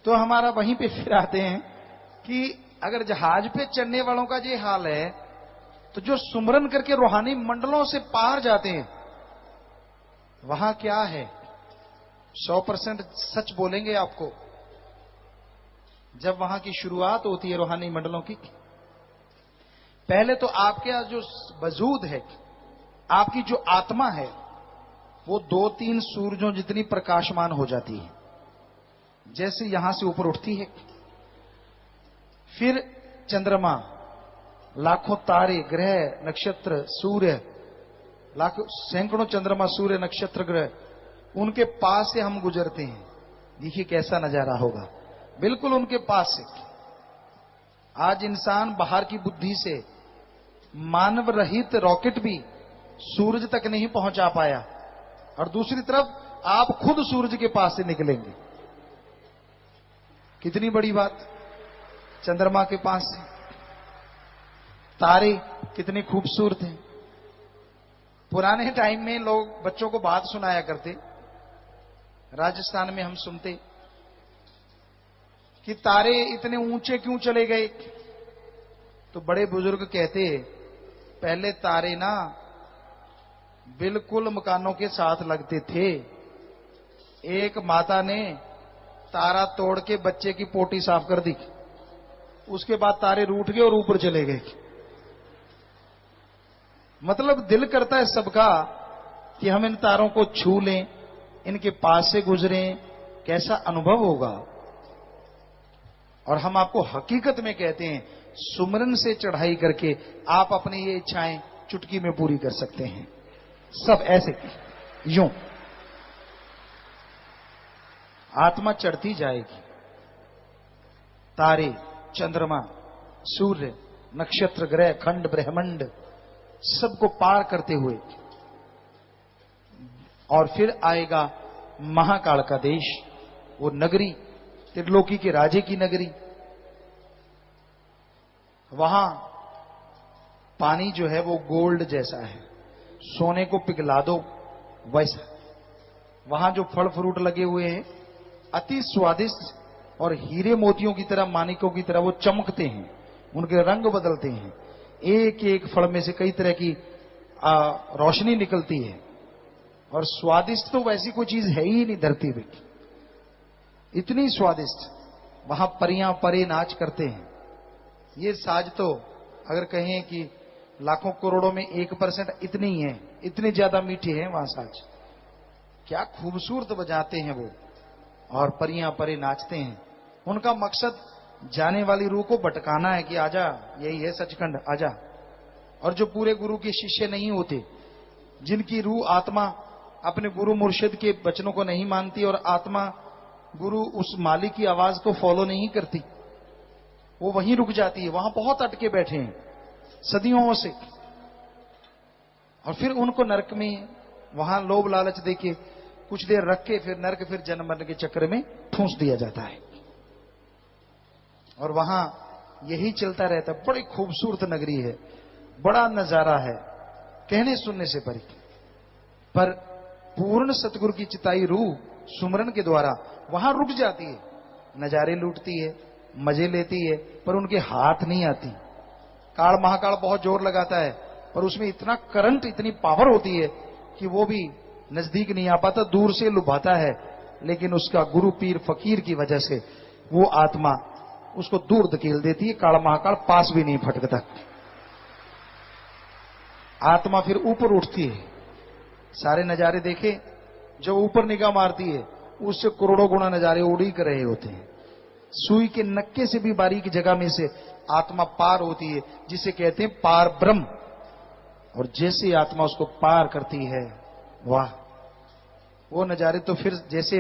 तो हमारा वहीं पे फिर आते हैं कि अगर जहाज पे चढ़ने वालों का ये हाल है, तो जो सुमरन करके रूहानी मंडलों से पार जाते हैं वहां क्या है? 100% सच बोलेंगे आपको। जब वहां की शुरुआत होती है रूहानी मंडलों की, पहले तो आपके यहाँ जो वजूद है, आपकी जो आत्मा है, वो 2-3 सूरजों जितनी प्रकाशमान हो जाती है। जैसे यहां से ऊपर उठती है, फिर चंद्रमा, लाखों तारे, ग्रह, नक्षत्र, सूर्य, लाखों सैकड़ों चंद्रमा, सूर्य, नक्षत्र, ग्रह, उनके पास से हम गुजरते हैं। देखिए कैसा नजारा होगा, बिल्कुल उनके पास से। आज इंसान बाहर की बुद्धि से मानव रहित रॉकेट भी सूरज तक नहीं पहुंचा पाया, और दूसरी तरफ आप खुद सूरज के पास से निकलेंगे। कितनी बड़ी बात। चंद्रमा के पास से तारे कितने खूबसूरत हैं। पुराने टाइम में लोग बच्चों को बात सुनाया करते, राजस्थान में हम सुनते कि तारे इतने ऊंचे क्यों चले गए। तो बड़े बुजुर्ग कहते, पहले तारे ना बिल्कुल मकानों के साथ लगते थे। एक माता ने तारा तोड़ के बच्चे की पोटी साफ कर दी, उसके बाद तारे रूठ गए और ऊपर चले गए। मतलब दिल करता है सबका कि हम इन तारों को छू लें, इनके पास से गुजरें, कैसा अनुभव होगा। और हम आपको हकीकत में कहते हैं, सुमरन से चढ़ाई करके आप अपनी ये इच्छाएं चुटकी में पूरी कर सकते हैं। सब ऐसे यूं आत्मा चढ़ती जाएगी। तारे, चंद्रमा, सूर्य, नक्षत्र, ग्रह, खंड, ब्रह्मांड, सबको पार करते हुए, और फिर आएगा महाकाल का देश, वो नगरी, त्रिलोकी के राजे की नगरी। वहां पानी जो है वो गोल्ड जैसा है, सोने को पिघला दो वैसा। वहां जो फल फ्रूट लगे हुए हैं अति स्वादिष्ट, और हीरे मोतियों की तरह, मानिकों की तरह वो चमकते हैं, उनके रंग बदलते हैं। एक एक फल में से कई तरह की रोशनी निकलती है, और स्वादिष्ट तो वैसी कोई चीज है ही नहीं धरती पे, इतनी स्वादिष्ट। वहां परियां परे नाच करते हैं। ये साज तो अगर कहें कि लाखों करोड़ों में 1% इतनी ही है, इतने ज्यादा मीठे हैं वहां साज। क्या खूबसूरत बजाते हैं वो, और परियां परे नाचते हैं। उनका मकसद जाने वाली रूह को भटकाना है कि आजा, यही है सचखंड, आजा। और जो पूरे गुरु के शिष्य नहीं होते, जिनकी रूह आत्मा अपने गुरु मुर्शिद के वचनों को नहीं मानती, और आत्मा गुरु उस मालिक की आवाज को फॉलो नहीं करती, वो वहीं रुक जाती है। वहां बहुत अटके बैठे हैं सदियों से, और फिर उनको नरक में वहां लोभ लालच देके कुछ देर रख के फिर नरक, फिर जन्म मरण के चक्र में ठूंस दिया जाता है। और वहां यही चलता रहता। बड़ी खूबसूरत नगरी है, बड़ा नजारा है, कहने सुनने से परे। पर पूर्ण सतगुरु की चिताई रूह सुमरन के द्वारा वहां रुक जाती है, नजारे लूटती है, मजे लेती है, पर उनके हाथ नहीं आती। काल महाकाल बहुत जोर लगाता है, पर उसमें इतना करंट, इतनी पावर होती है कि वो भी नजदीक नहीं आ पाता, दूर से लुभाता है। लेकिन उसका गुरु पीर फकीर की वजह से वो आत्मा उसको दूर धकेल देती है। काल महाकाल पास भी नहीं फटकता। आत्मा फिर ऊपर उठती है। सारे नजारे देखे, जब ऊपर निगाह मारती है उससे करोड़ों गुना नजारे उड़ी कर रहे होते हैं। सुई के नक्के से भी बारीक जगह में से आत्मा पार होती है, जिसे कहते हैं पार ब्रह्म। और जैसे आत्मा उसको पार करती है, वाह, वो नजारे तो फिर जैसे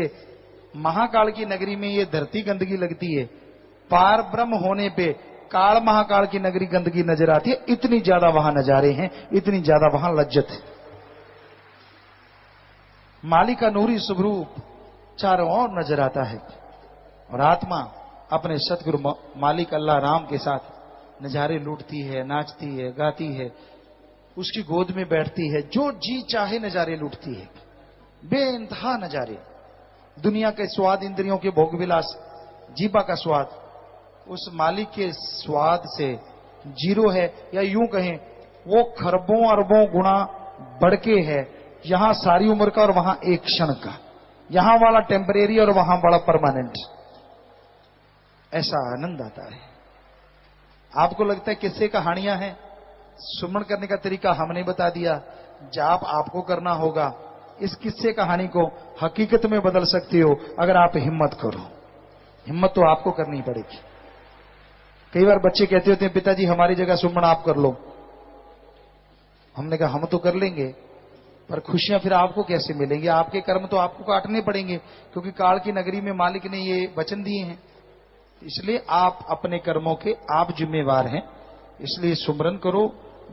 महाकाल की नगरी में ये धरती गंदगी लगती है, पार ब्रह्म होने पे काल महाकाल की नगरी गंदगी नजर आती है। इतनी ज्यादा वहां नजारे हैं, इतनी ज्यादा वहां लज्जत है। मालिक का नूरी स्वरूप चारों ओर नजर आता है, और आत्मा अपने सतगुरु मालिक अल्लाह राम के साथ नजारे लूटती है, नाचती है, गाती है, उसकी गोद में बैठती है, जो जी चाहे नजारे लूटती है, बेइंतहा नजारे। दुनिया के स्वाद इंद्रियों के भोग विलास जीभा का स्वाद उस मालिक के स्वाद से जीरो है, या यूं कहें वो खरबों अरबों गुना बढ़ के है। यहां सारी उम्र का और वहां एक क्षण का, यहां वाला टेम्परेरी और वहां बड़ा परमानेंट। ऐसा आनंद आता है। आपको लगता है किस्से कहानियां हैं, सुमन करने का तरीका हमने बता दिया, जाप आपको करना होगा। इस किस्से कहानी को हकीकत में बदल सकते हो अगर आप हिम्मत करो। हिम्मत तो आपको करनी पड़ेगी। कई बार बच्चे कहते होते हैं पिताजी हमारी जगह सुमन आप कर लो। हमने कहा हम तो कर लेंगे, पर खुशियां फिर आपको कैसे मिलेंगी? आपके कर्म तो आपको काटने पड़ेंगे, क्योंकि काल की नगरी में मालिक ने ये वचन दिए हैं। इसलिए आप अपने कर्मों के आप जिम्मेवार हैं। इसलिए सुमरन करो,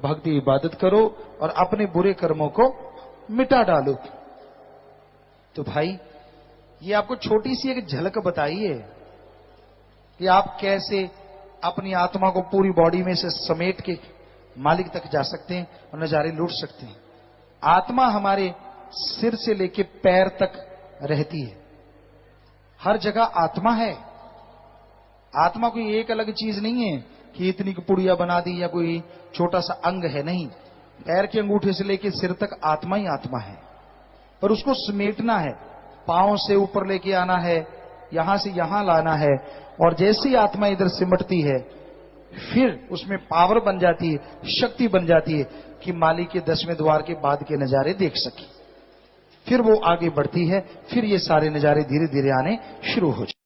भक्ति इबादत करो और अपने बुरे कर्मों को मिटा डालो। तो भाई ये आपको छोटी सी एक झलक बताई है कि आप कैसे अपनी आत्मा को पूरी बॉडी में से समेट के मालिक तक जा सकते हैं और नजारे लूट सकते हैं। आत्मा हमारे सिर से लेके पैर तक रहती है, हर जगह आत्मा है। आत्मा कोई एक अलग चीज नहीं है कि इतनी पुड़िया बना दी या कोई छोटा सा अंग है, नहीं। पैर के अंगूठे से लेके सिर तक आत्मा ही आत्मा है, पर उसको समेटना है, पांव से ऊपर लेके आना है, यहां से यहां लाना है। और जैसे ही आत्मा इधर सिमटती है फिर उसमें पावर बन जाती है, शक्ति बन जाती है कि मालिक के 10वें द्वार के बाद के नजारे देख सके। फिर वो आगे बढ़ती है, फिर ये सारे नजारे धीरे धीरे आने शुरू हो जाते।